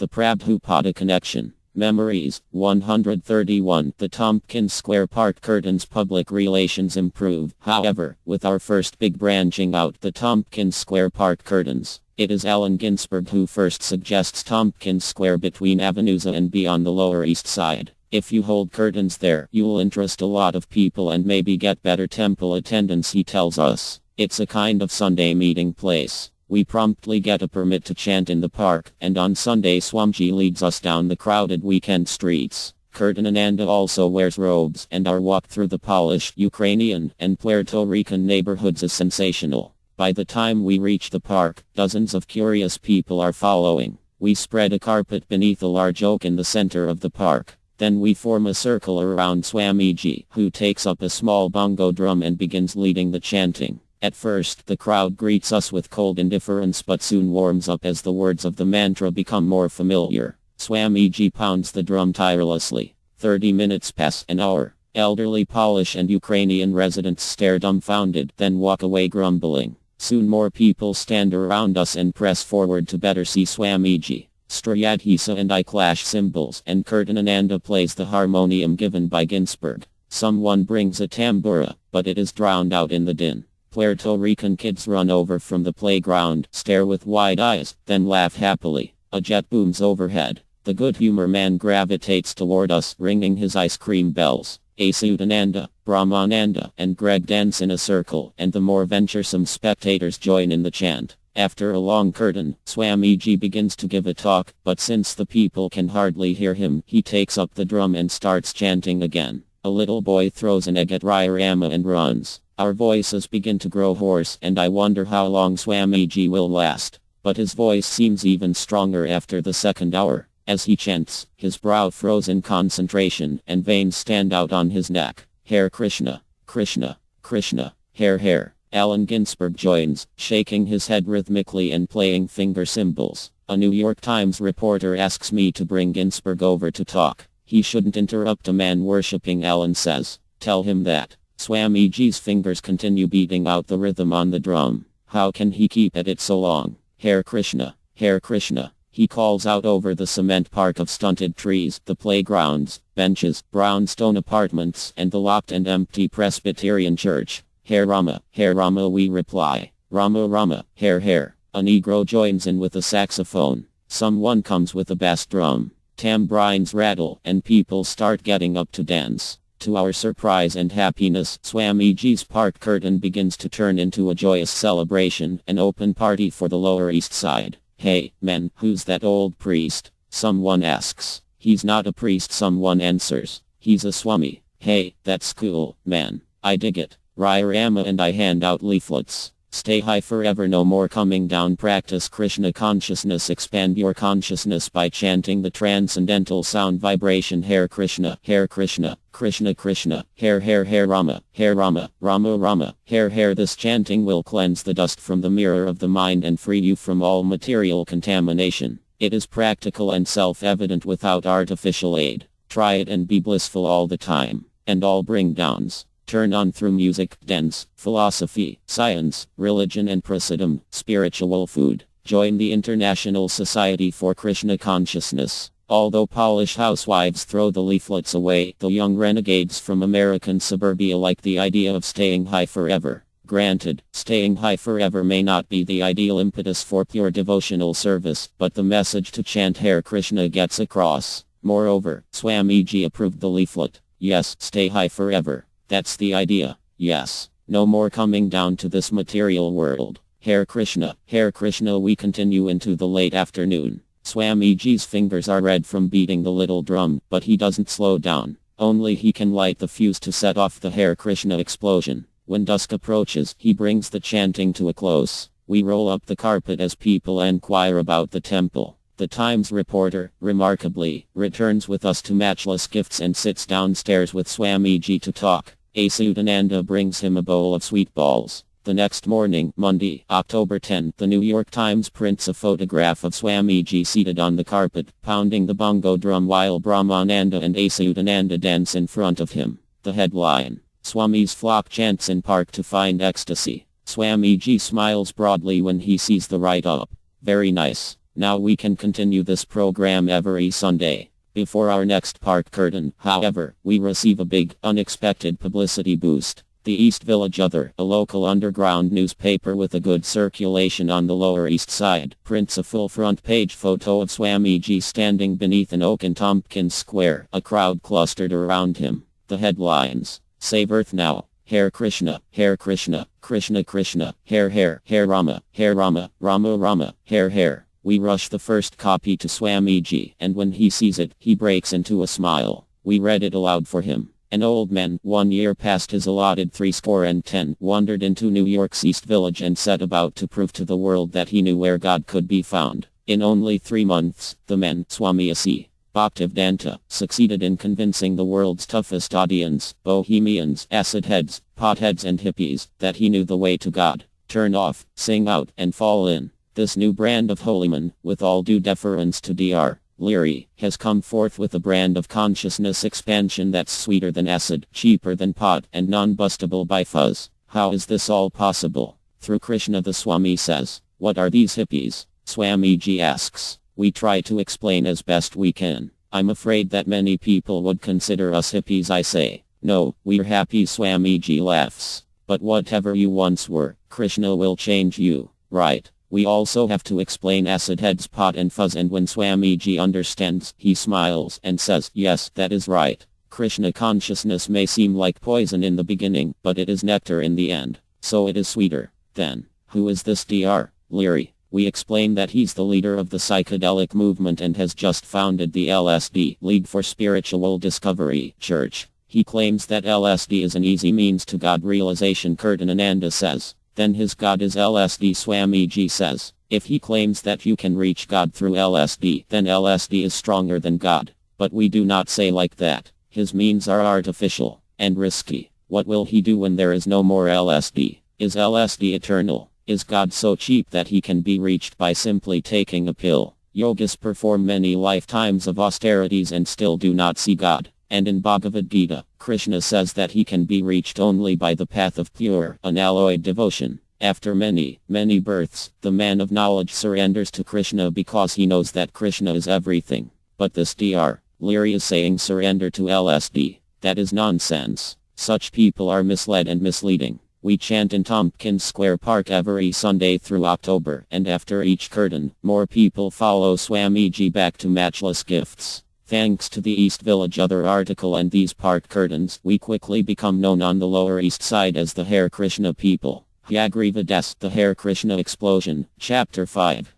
The Prabhupada Connection. Memories. 131. The Tompkins Square Park curtains public relations improve. However, with our first big branching out the Tompkins Square Park curtains, it is Allen Ginsberg who first suggests Tompkins Square between Avenues A and B on the Lower East Side. If you hold curtains there, you'll interest a lot of people and maybe get better temple attendance, he tells us. It's a kind of Sunday meeting place. We promptly get a permit to chant in the park, and on Sunday Swamiji leads us down the crowded weekend streets. Kirtanananda also wears robes, and our walk through the Polish, Ukrainian, and Puerto Rican neighborhoods is sensational. By the time we reach the park, dozens of curious people are following. We spread a carpet beneath a large oak in the center of the park. Then we form a circle around Swamiji, who takes up a small bongo drum and begins leading the chanting. At first, the crowd greets us with cold indifference but soon warms up as the words of the mantra become more familiar. Swamiji pounds the drum tirelessly. 30 minutes pass, an hour. Elderly Polish and Ukrainian residents stare dumbfounded, then walk away grumbling. Soon more people stand around us and press forward to better see Swamiji. Strayadhisa and I clash cymbals, and Kirtanananda plays the harmonium given by Ginsberg. Someone brings a tambura, but it is drowned out in the din. Puerto Rican kids run over from the playground, stare with wide eyes, then laugh happily. A jet booms overhead. The good humor man gravitates toward us, ringing his ice cream bells. Achyutananda, Brahmananda, and Greg dance in a circle, and the more venturesome spectators join in the chant. After a long curtain, Swamiji begins to give a talk, but since the people can hardly hear him, he takes up the drum and starts chanting again. A little boy throws an egg at Rama and runs. Our voices begin to grow hoarse, and I wonder how long Swamiji will last. But his voice seems even stronger after the second hour. As he chants, his brow froze in concentration, and veins stand out on his neck. Hare Krishna, Krishna, Krishna, Hare. Allen Ginsberg joins, shaking his head rhythmically and playing finger cymbals. A New York Times reporter asks me to bring Ginsberg over to talk. He shouldn't interrupt a man worshipping, Allen says. Tell him that. Swamiji's fingers continue beating out the rhythm on the drum. How can he keep at it so long? Hare Krishna, Hare Krishna. He calls out over the cement park of stunted trees, the playgrounds, benches, brownstone apartments, and the locked and empty Presbyterian church. Hare Rama, we reply. Rama, Hare. A Negro joins in with a saxophone. Someone comes with a bass drum. Tambourines rattle, and people start getting up to dance. To our surprise and happiness, Swamiji's park curtain begins to turn into a joyous celebration, an open party for the Lower East Side. Hey, man, who's that old priest? Someone asks. He's not a priest, someone answers. He's a Swami. Hey, that's cool, man. I dig it. Rama and I hand out leaflets. Stay high forever, no more coming down. Practice Krishna consciousness. Expand your consciousness by chanting the transcendental sound vibration. Hare Krishna, Krishna, Krishna, Hare Rama, Rama, Hare. This chanting will cleanse the dust from the mirror of the mind and free you from all material contamination. It is practical and self-evident without artificial aid. Try it and be blissful all the time. And all bring downs. Turn on through music, dance, philosophy, science, religion and prasadam, spiritual food. Join the International Society for Krishna Consciousness. Although Polish housewives throw the leaflets away, the young renegades from American suburbia like the idea of staying high forever. Granted, staying high forever may not be the ideal impetus for pure devotional service, but the message to chant Hare Krishna gets across. Moreover, Swamiji approved the leaflet. Yes, stay high forever. That's the idea. Yes. No more coming down to this material world. Hare Krishna, we continue into the late afternoon. Swamiji's fingers are red from beating the little drum, but he doesn't slow down. Only he can light the fuse to set off the Hare Krishna explosion. When dusk approaches, he brings the chanting to a close. We roll up the carpet as people inquire about the temple. The Times reporter, remarkably, returns with us to matchless gifts and sits downstairs with Swamiji to talk. Achyutananda brings him a bowl of sweet balls. The next morning, Monday, October 10, the New York Times prints a photograph of Swamiji seated on the carpet, pounding the bongo drum while Brahmananda and Achyutananda dance in front of him. The headline: Swami's flock chants in park to find ecstasy. Swamiji smiles broadly when he sees the write-up. Very nice. Now we can continue this program every Sunday. Before our next part curtain, however, we receive a big, unexpected publicity boost. The East Village Other, a local underground newspaper with a good circulation on the Lower East Side, prints a full front page photo of Swamiji standing beneath an oak in Tompkins Square, a crowd clustered around him. The headlines: Save Earth Now, Hare Krishna, Krishna Krishna, Hare Rama, Rama Rama, Hare. We rush the first copy to Swamiji, and when he sees it, he breaks into a smile. We read it aloud for him. An old man, 1 year past his allotted 10, wandered into New York's East Village and set about to prove to the world that he knew where God could be found. In only 3 months, the man, Swami A.C. Bhaktivedanta, succeeded in convincing the world's toughest audience, bohemians, acid heads, potheads and hippies, that he knew the way to God. Turn off, sing out, and fall in. This new brand of holyman, with all due deference to Dr. Leary, has come forth with a brand of consciousness expansion that's sweeter than acid, cheaper than pot, and non-bustable by fuzz. How is this all possible? Through Krishna, the Swami says. What are these hippies? Swamiji asks. We try to explain as best we can. I'm afraid that many people would consider us hippies, I say. No, we're happy, Swamiji laughs. But whatever you once were, Krishna will change you, right? We also have to explain acid heads, pot and fuzz, and when Swamiji understands, he smiles and says, yes, that is right. Krishna consciousness may seem like poison in the beginning, but it is nectar in the end. So it is sweeter. Then, who is this Dr. Leary? We explain that he's the leader of the psychedelic movement and has just founded the LSD, League for Spiritual Discovery, Church. He claims that LSD is an easy means to God realization, Kirtan Ananda says. Then his God is LSD, Swamiji says. If he claims that you can reach God through LSD, then LSD is stronger than God. But we do not say like that. His means are artificial and risky. What will he do when there is no more LSD? Is LSD eternal? Is God so cheap that he can be reached by simply taking a pill? Yogis perform many lifetimes of austerities and still do not see God. And in Bhagavad Gita, Krishna says that he can be reached only by the path of pure, unalloyed devotion. After many, many births, the man of knowledge surrenders to Krishna because he knows that Krishna is everything. But this Dr. Leary is saying surrender to LSD. That is nonsense. Such people are misled and misleading. We chant in Tompkins Square Park every Sunday through October, and after each curtain, more people follow Swamiji back to matchless gifts. Thanks to the East Village Other article and these park curtains, we quickly become known on the Lower East Side as the Hare Krishna people. Hyagriva Das, the Hare Krishna Explosion, Chapter 5.